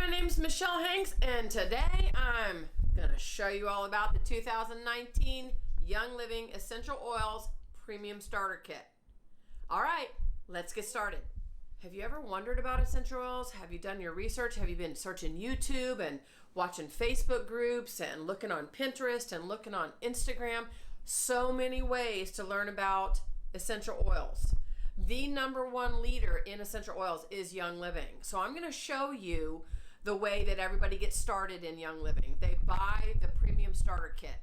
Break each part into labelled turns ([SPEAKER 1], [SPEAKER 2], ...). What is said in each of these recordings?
[SPEAKER 1] my name's Michelle Hanks, and today I'm gonna show you all about the 2019 Young Living Essential Oils Premium Starter Kit. All right, let's get started. Have you ever wondered about essential oils? Have you done your research? Have you been searching YouTube and watching Facebook groups and looking on Pinterest and looking on Instagram? So many ways to learn about essential oils. The number one leader in essential oils is Young Living. So I'm going to show you the way that everybody gets started in Young Living. They buy the Premium Starter Kit.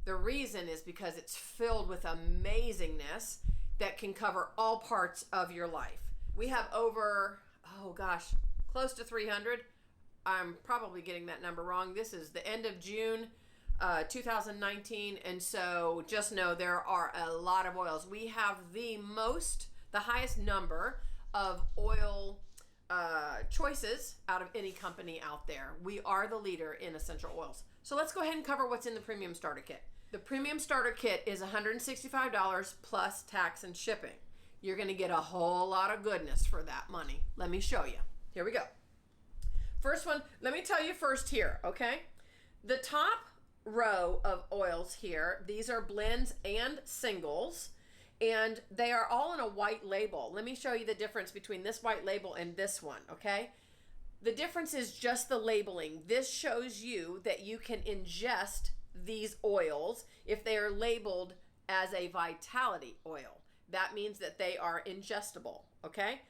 [SPEAKER 1] The reason is because it's filled with amazingness that can cover all parts of your life. We have over, close to 300. I'm probably getting that number wrong. This is the end of June 2019, and so just know there are a lot of oils. We have the highest number of oil choices out of any company out there. We are the leader in essential oils. So let's go ahead and cover what's in the Premium Starter Kit. The Premium Starter Kit is $165 plus tax and shipping. You're going to get a whole lot of goodness for that money. Let me show you. Here we go. First one, let me tell you first here, okay? The top row of oils here, these are blends and singles, and they are all in a white label. Let me show you the difference between this white label and this one, okay? The difference is just the labeling. This shows you that you can ingest these oils if they are labeled as a vitality oil. That means that they are ingestible, okay?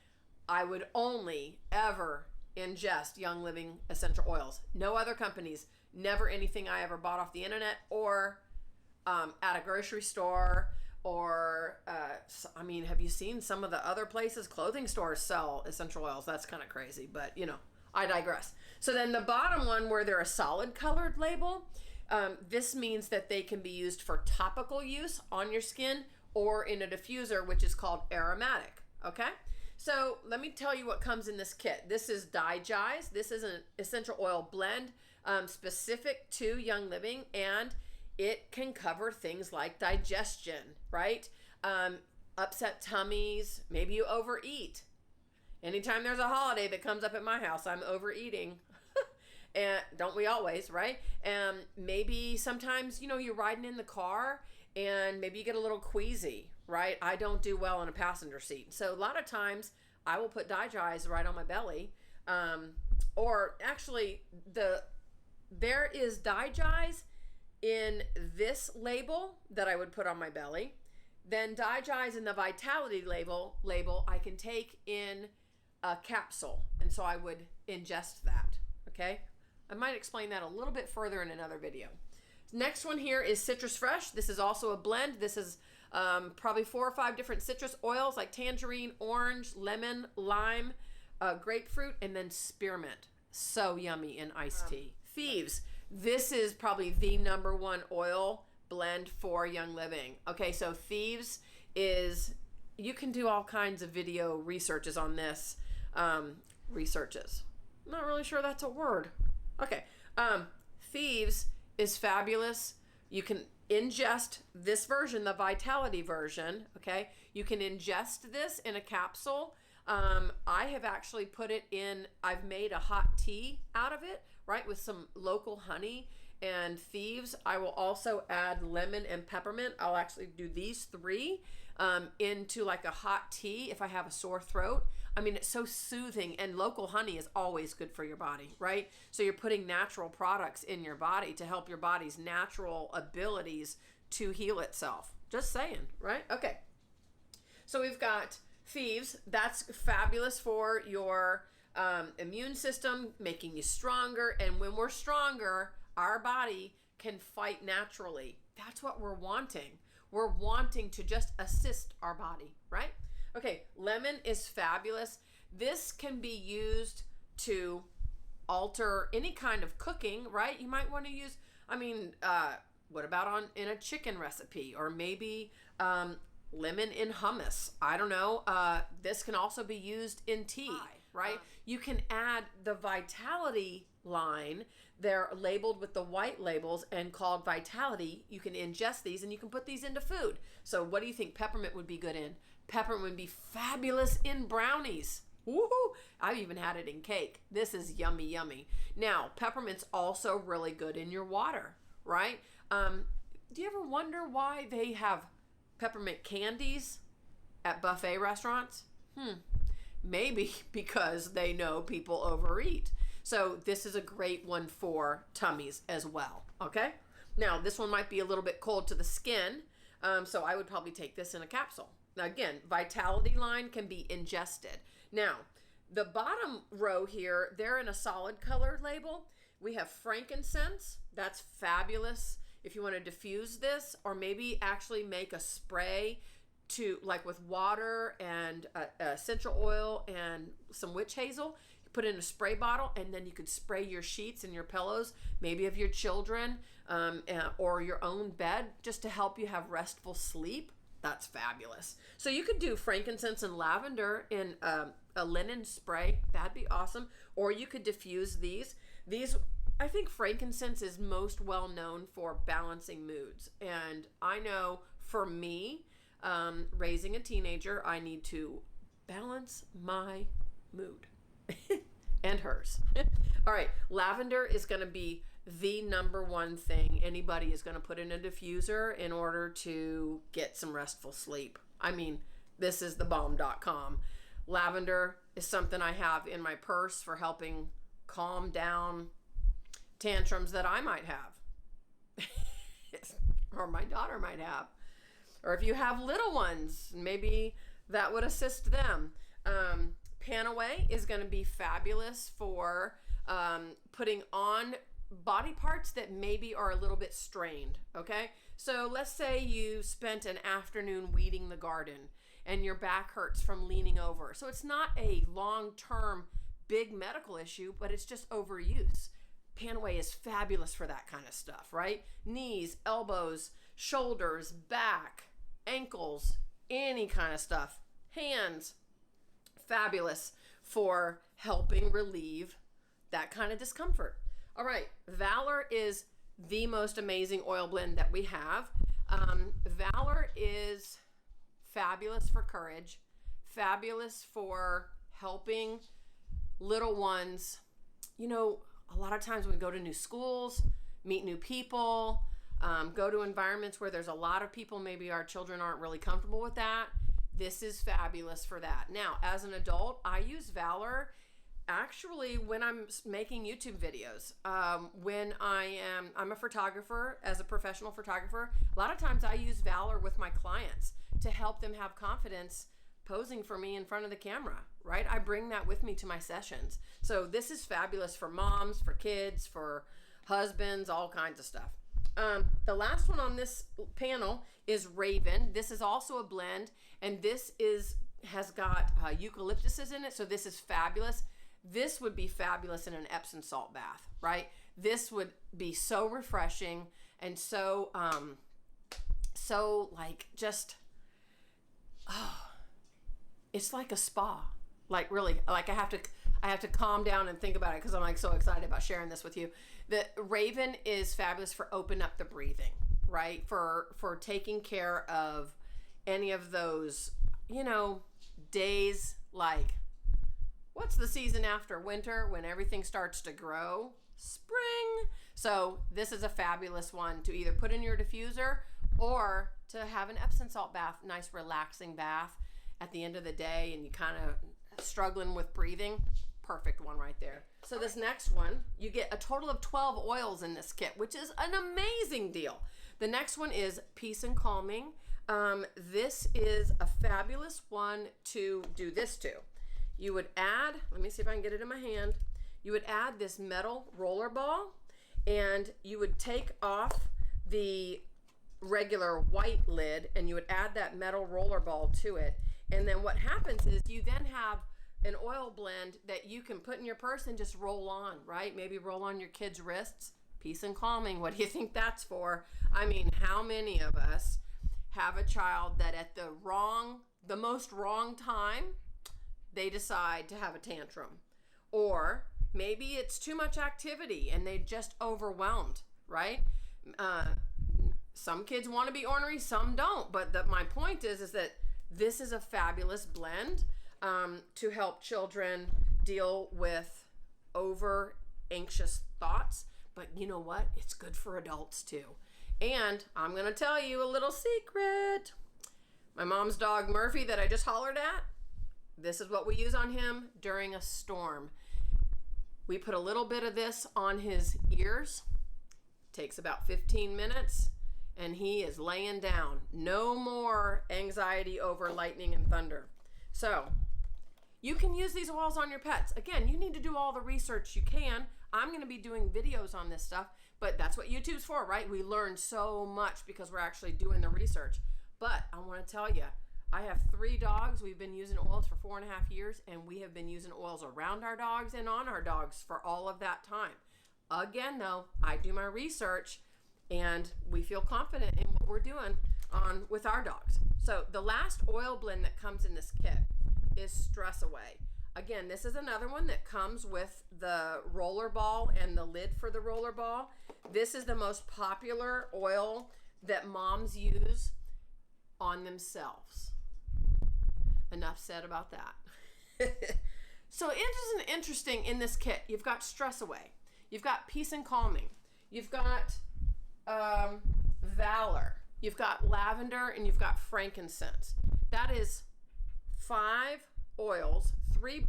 [SPEAKER 1] I would only ever ingest Young Living essential oils. No other companies, never anything I ever bought off the internet or at a grocery store or, have you seen some of the other places? Clothing stores sell essential oils. That's kind of crazy, but I digress. So then the bottom one where they're a solid colored label, this means that they can be used for topical use on your skin or in a diffuser, which is called aromatic, okay? So let me tell you what comes in this kit. This is DiGize. This is an essential oil blend specific to Young Living, and it can cover things like digestion, right? Upset tummies, maybe you overeat. Anytime there's a holiday that comes up at my house, I'm overeating. And don't we always, right? And maybe sometimes, you're riding in the car and maybe you get a little queasy, right? I don't do well in a passenger seat. So a lot of times I will put DiGize right on my belly. Or actually, there is DiGize in this label that I would put on my belly. Then DiGize in the Vitality label I can take in a capsule. And so I would ingest that, okay? I might explain that a little bit further in another video. Next one here is Citrus Fresh. This is also a blend. This is probably 4 or 5 different citrus oils like tangerine, orange, lemon, lime, grapefruit, and then spearmint. So yummy in iced tea. Thieves. This is probably the number one oil blend for Young Living. Okay, so Thieves is, you can do all kinds of video researches on this. Researches. I'm not really sure that's a word. Okay, Thieves is fabulous. You can ingest this version, the Vitality version, okay? You can ingest this in a capsule. I have actually put it in, I've made a hot tea out of it, right, with some local honey and Thieves. I will also add lemon and peppermint. I'll actually do these 3 into like a hot tea if I have a sore throat. I mean, it's so soothing, and local honey is always good for your body, right? So you're putting natural products in your body to help your body's natural abilities to heal itself. Just saying, right? Okay. So we've got Thieves. That's fabulous for your immune system, making you stronger. And when we're stronger, our body can fight naturally. That's what we're wanting. We're wanting to just assist our body, right? Okay, lemon is fabulous. This can be used to alter any kind of cooking, right? You might want to use, what about in a chicken recipe, or maybe lemon in hummus? I don't know. This can also be used in tea, right? You can add the Vitality line. They're labeled with the white labels and called Vitality. You can ingest these and you can put these into food. So what do you think peppermint would be good in? Peppermint would be fabulous in brownies. Woohoo! I've even had it in cake. This is yummy, yummy. Now, peppermint's also really good in your water, right? Do you ever wonder why they have peppermint candies at buffet restaurants? Maybe because they know people overeat. So this is a great one for tummies as well, okay? Now, this one might be a little bit cold to the skin, so I would probably take this in a capsule. Now, again, Vitality line can be ingested. Now, the bottom row here, they're in a solid color label. We have frankincense. That's fabulous if you want to diffuse this, or maybe actually make a spray to, like with water and essential oil and some witch hazel. You put it in a spray bottle, and then you could spray your sheets and your pillows, maybe of your children, or your own bed, just to help you have restful sleep. That's fabulous. So you could do frankincense and lavender in a linen spray. That'd be awesome. Or you could diffuse these. I think frankincense is most well known for balancing moods. And I know for me, raising a teenager, I need to balance my mood and hers. All right, lavender is going to be the number one thing anybody is going to put in a diffuser in order to get some restful sleep. I mean, this is thebomb.com. Lavender is something I have in my purse for helping calm down tantrums that I might have or my daughter might have, or if you have little ones, maybe that would assist them. Panaway is going to be fabulous for putting on body parts that maybe are a little bit strained. Okay, so let's say you spent an afternoon weeding the garden and your back hurts from leaning over. So it's not a long-term big medical issue, but it's just overuse. Panaway is fabulous for that kind of stuff, right? Knees, elbows, shoulders, back, ankles, any kind of stuff. Hands, fabulous for helping relieve that kind of discomfort. All right, Valor is the most amazing oil blend that we have. Valor is fabulous for courage, fabulous for helping little ones. You know, a lot of times when we go to new schools, meet new people, go to environments where there's a lot of people, maybe our children aren't really comfortable with that. This is fabulous for that. Now, as an adult, I use Valor actually when I'm making YouTube videos. When I'm a photographer, as a professional photographer, a lot of times I use Valor with my clients to help them have confidence posing for me in front of the camera, right? I bring that with me to my sessions. So this is fabulous for moms, for kids, for husbands, all kinds of stuff. The last one on this panel is Raven. This is also a blend, and this has got eucalyptuses in it, so this is fabulous. This would be fabulous in an Epsom salt bath, right? This would be so refreshing and so like just, it's like a spa. Like really, like I have to calm down and think about it because I'm like so excited about sharing this with you. The Raven is fabulous for open up the breathing, right? For taking care of any of those, days like, what's the season after winter when everything starts to grow? Spring. So this is a fabulous one to either put in your diffuser or to have an Epsom salt bath, nice relaxing bath at the end of the day and you kind of struggling with breathing. Perfect one right there. So this next one, you get a total of 12 oils in this kit, which is an amazing deal. The next one is Peace and Calming. This is a fabulous one to do this to. You would add, let me see if I can get it in my hand. You would add this metal roller ball and you would take off the regular white lid and you would add that metal roller ball to it. And then what happens is you then have an oil blend that you can put in your purse and just roll on, right? Maybe roll on your kids' wrists. Peace and Calming. What do you think that's for? I mean, how many of us have a child that at the most wrong time, they decide to have a tantrum? Or maybe it's too much activity and they just overwhelmed, right? Some kids want to be ornery, some don't. But my point is that this is a fabulous blend to help children deal with over anxious thoughts. But you know what? It's good for adults too. And I'm going to tell you a little secret. My mom's dog Murphy that I just hollered at, this is what we use on him during a storm. We put a little bit of this on his ears. Takes about 15 minutes and he is laying down. No more anxiety over lightning and thunder. So you can use these oils on your pets. Again, you need to do all the research you can. I'm going to be doing videos on this stuff, but that's what YouTube's for, right? We learn so much because we're actually doing the research. But I want to tell you, I have 3 dogs. We've been using oils for 4.5 years, and we have been using oils around our dogs and on our dogs for all of that time. Again, though, I do my research, and we feel confident in what we're doing with our dogs. So the last oil blend that comes in this kit is Stress Away. Again, this is another one that comes with the roller ball and the lid for the roller ball. This is the most popular oil that moms use on themselves. Enough said about that. So it is interesting in this kit. You've got Stress Away. You've got Peace and Calming. You've got Valor. You've got Lavender, and you've got Frankincense. That is 5 oils, three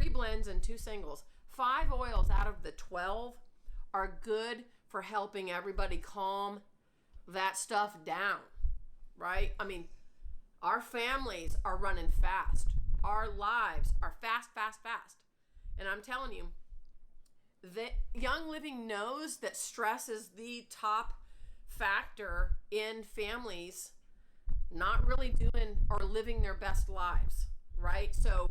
[SPEAKER 1] blends and 2 singles. 5 oils out of the 12 are good for helping everybody calm that stuff down, right? I mean, our families are running fast. Our lives are fast, fast, fast. And I'm telling you, that Young Living knows that stress is the top factor in families not really doing or living their best lives, right? So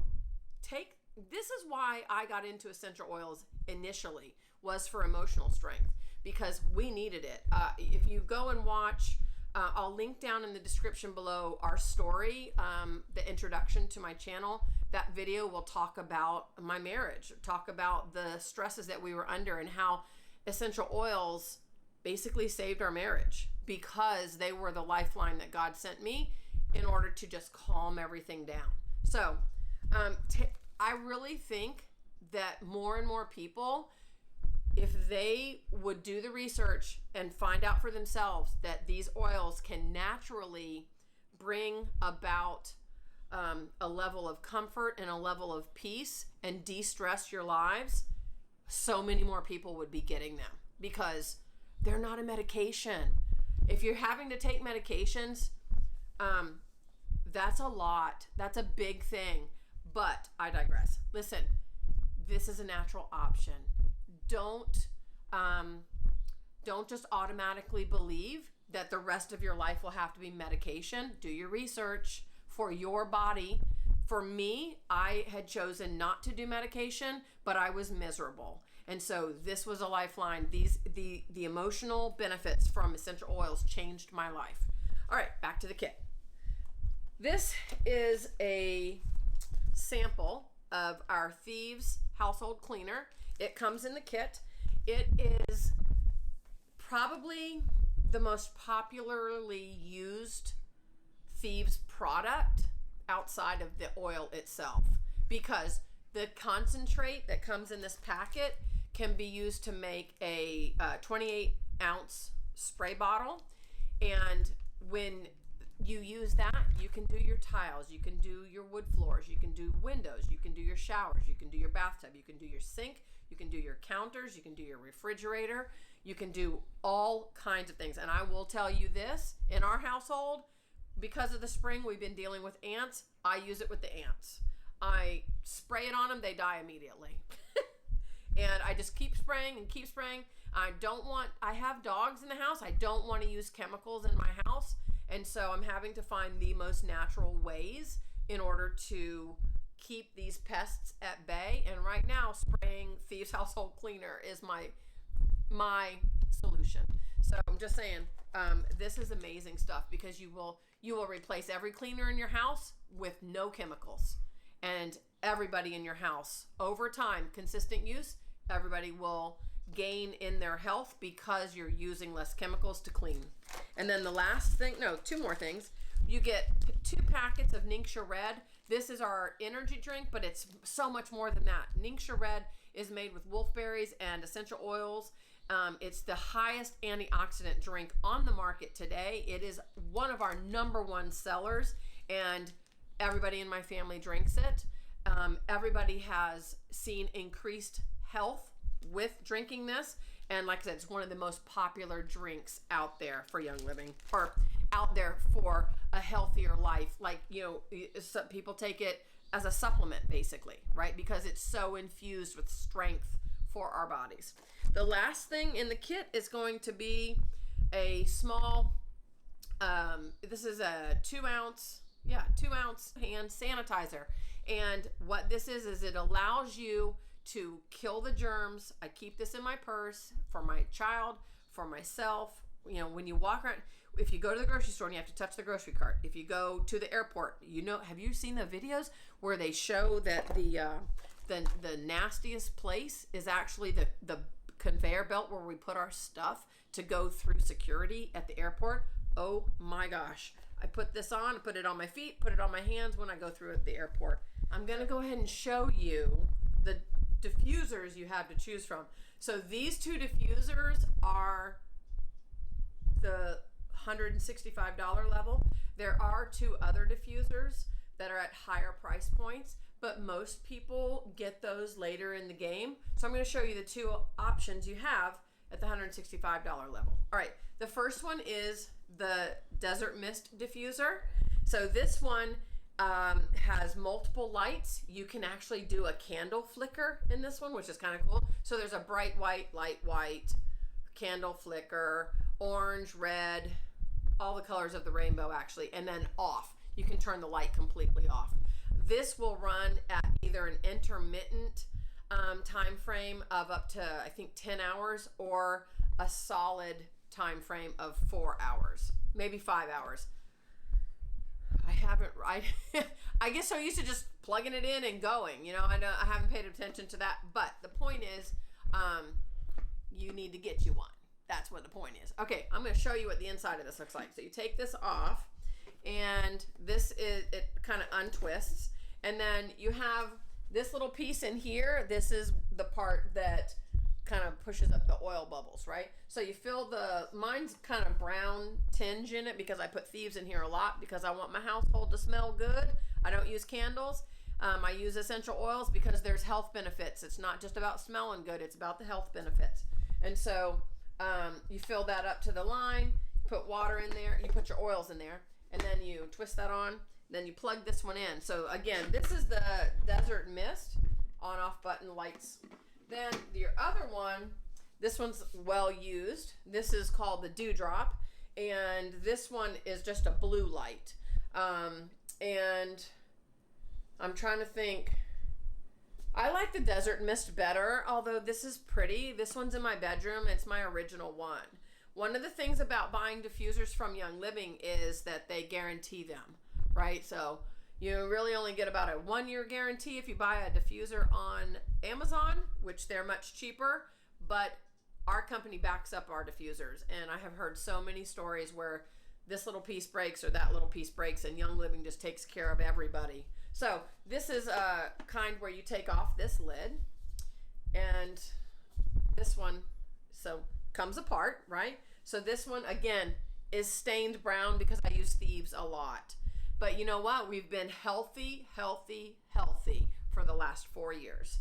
[SPEAKER 1] this is why I got into essential oils initially, was for emotional strength, because we needed it. If you go and watch, I'll link down in the description below our story, the introduction to my channel. That video will talk about my marriage, talk about the stresses that we were under and how essential oils basically saved our marriage, because they were the lifeline that God sent me in order to just calm everything down. So I really think that more and more people, if they would do the research and find out for themselves that these oils can naturally bring about a level of comfort and a level of peace and de-stress your lives, so many more people would be getting them, because they're not a medication. If you're having to take medications, that's a lot. That's a big thing. But I digress. Listen, this is a natural option. Don't just automatically believe that the rest of your life will have to be medication. Do your research for your body. For me, I had chosen not to do medication, but I was miserable. And so this was a lifeline. The emotional benefits from essential oils changed my life. All right, back to the kit. This is a sample of our Thieves household cleaner. It comes in the kit. It is probably the most popularly used Thieves product outside of the oil itself, because the concentrate that comes in this packet can be used to make a 28-ounce spray bottle. And when you use that, you can do your tiles, you can do your wood floors, you can do windows, you can do your showers, you can do your bathtub, you can do your sink, you can do your counters, you can do your refrigerator, you can do all kinds of things. And I will tell you this, in our household, because of the spring, we've been dealing with ants. I use it with the ants. I spray it on them, they die immediately. And I just keep spraying and keep spraying. I have dogs in the house. I don't want to use chemicals in my house. And so I'm having to find the most natural ways in order to keep these pests at bay. And right now, spraying Thieves household cleaner is my solution. So I'm just saying, this is amazing stuff, because you will replace every cleaner in your house with no chemicals. And everybody in your house, over time, consistent use, everybody will gain in their health because you're using less chemicals to clean. And then the last thing, 2 more things. You get 2 packets of Ningxia Red. This is our energy drink, but it's so much more than that. Ningxia Red is made with wolfberries and essential oils. It's the highest antioxidant drink on the market today. It is one of our #1 sellers, and everybody in my family drinks it. Everybody has seen increased health with drinking this. And like I said, it's one of the most popular drinks out there for Young Living, or out there for a healthier life. Like, some people take it as a supplement, basically, right? Because it's so infused with strength for our bodies. The last thing in the kit is going to be a small, this is a 2 ounce hand sanitizer. And what this is it allows you to kill the germs. I keep this in my purse for my child, for myself. When you walk around, if you go to the grocery store and you have to touch the grocery cart, if you go to the airport, have you seen the videos where they show that the nastiest place is actually the conveyor belt where we put our stuff to go through security at the airport? Oh my gosh. I put this on, put it on my feet, put it on my hands when I go through at the airport. I'm going to go ahead and show you the diffusers you have to choose from. So these 2 diffusers are the $165 level. There are 2 other diffusers that are at higher price points, but most people get those later in the game. So I'm going to show you the 2 options you have at the $165 level. All right, the first one is the Desert Mist diffuser. So this one has multiple lights. You can actually do a candle flicker in this one, which is kind of cool. So there's a bright white, light white, candle flicker, orange, red, all the colors of the rainbow actually, and then off. You can turn the light completely off. This will run at either an intermittent time frame of up to, I think, 10 hours, or a solid time frame of 4 hours, maybe 5 hours. I guess I'm used to just plugging it in and going. I haven't paid attention to that, but the point is, you need to get you one. That's what the point is. Okay, I'm going to show you what the inside of this looks like. So you take this off, and it kind of untwists, and then you have this little piece in here. This is the part that kind of pushes up the oil bubbles, right? So you fill mine's kind of brown tinge in it because I put thieves in here a lot because I want my household to smell good. I don't use candles. I use essential oils because there's health benefits. It's not just about smelling good, it's about the health benefits. And so you fill that up to the line, you put water in there, you put your oils in there, and then you twist that on, then you plug this one in. So again, this is the Desert Mist on-off button lights. Then your other one, this one's well used. This is called the Dewdrop, and this one is just a blue light. And I'm trying to think. I like the Desert Mist better, although this is pretty. This one's in my bedroom. It's my original one. One of the things about buying diffusers from Young Living is that they guarantee them, right? So you really only get about a 1-year guarantee if you buy a diffuser on Amazon, which they're much cheaper, but our company backs up our diffusers. And I have heard so many stories where this little piece breaks or that little piece breaks, and Young Living just takes care of everybody. So this is a kind where you take off this lid, and this one comes apart, right? So this one, again, is stained brown because I use thieves a lot. But you know what? We've been healthy for the last 4 years.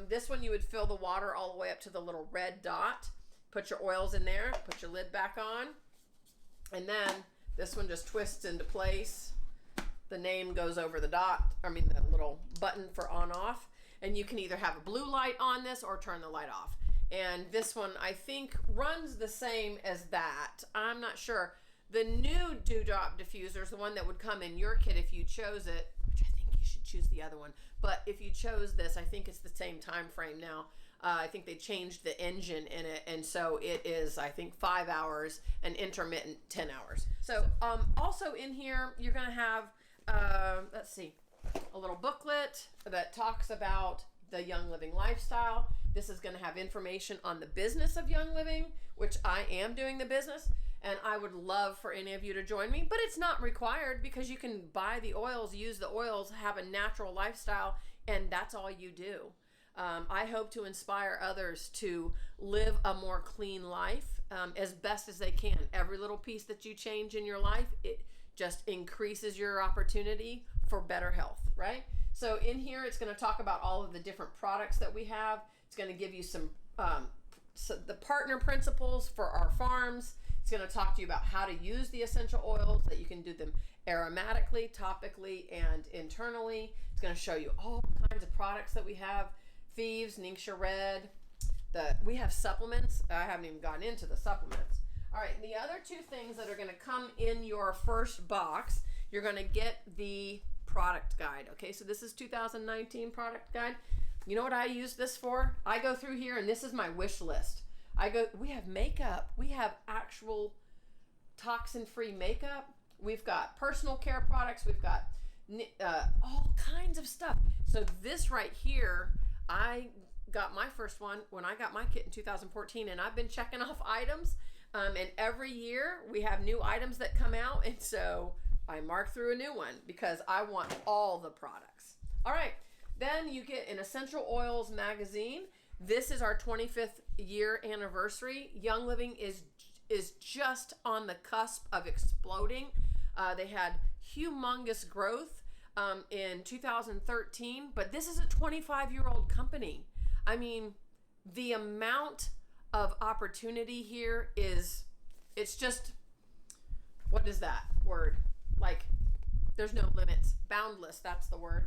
[SPEAKER 1] This one, you would fill the water all the way up to the little red dot, put your oils in there, put your lid back on, and then this one just twists into place. The name goes over the the little button for on off, and you can either have a blue light on this or turn the light off. And this one, I think, runs the same as that. I'm not sure. The new Dewdrop diffuser is the one that would come in your kit if you chose it, which I think you should choose the other one. But if you chose this, I think it's the same time frame now. I think they changed the engine in it, and so it is, I think, 5 hours and intermittent 10 hours. So also in here, you're going to have, let's see, a little booklet that talks about the Young Living lifestyle. This is going to have information on the business of Young Living, which I am doing the business. And I would love for any of you to join me, but it's not required because you can buy the oils, use the oils, have a natural lifestyle, and that's all you do. I hope to inspire others to live a more clean life as best as they can. Every little piece that you change in your life, it just increases your opportunity for better health, right? So in here, it's going to talk about all of the different products that we have. It's going to give you some the partner principles for our farms. It's going to talk to you about how to use the essential oils, that you can do them aromatically, topically, and internally. It's going to show you all kinds of products that we have. Thieves, Ningxia Red. We have supplements. I haven't even gotten into the supplements. All right, the other two things that are going to come in your first box, you're going to get the product guide. Okay, so this is 2019 product guide. You know what I use this for? I go through here and this is my wish list. We have makeup. We have actual toxin-free makeup. We've got personal care products. We've got all kinds of stuff. So this right here, I got my first one when I got my kit in 2014, and I've been checking off items. And every year we have new items that come out, and so I mark through a new one because I want all the products. All right, then you get an Essential Oils magazine. This is our 25th year anniversary. Young Living is just on the cusp of exploding. They had humongous growth in 2013, but this is a 25-year-old company. I mean, the amount of opportunity here it's just, what is that word? Like, there's no limits. Boundless, that's the word.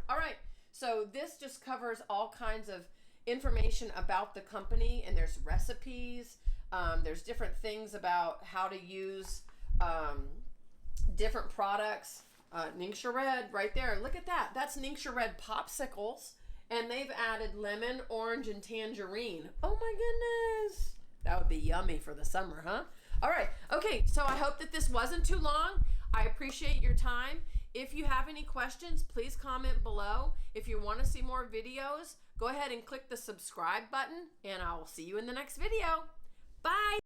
[SPEAKER 1] All right, so this just covers all kinds of information about the company, and there's recipes. There's different things about how to use different products. Ningxia Red right there. Look at that. That's Ningxia Red popsicles, and they've added lemon, orange, and tangerine. Oh my goodness. That would be yummy for the summer, huh? All right. Okay, so I hope that this wasn't too long. I appreciate your time. If you have any questions, please comment below. If you want to see more videos, go ahead and click the subscribe button, and I will see you in the next video. Bye.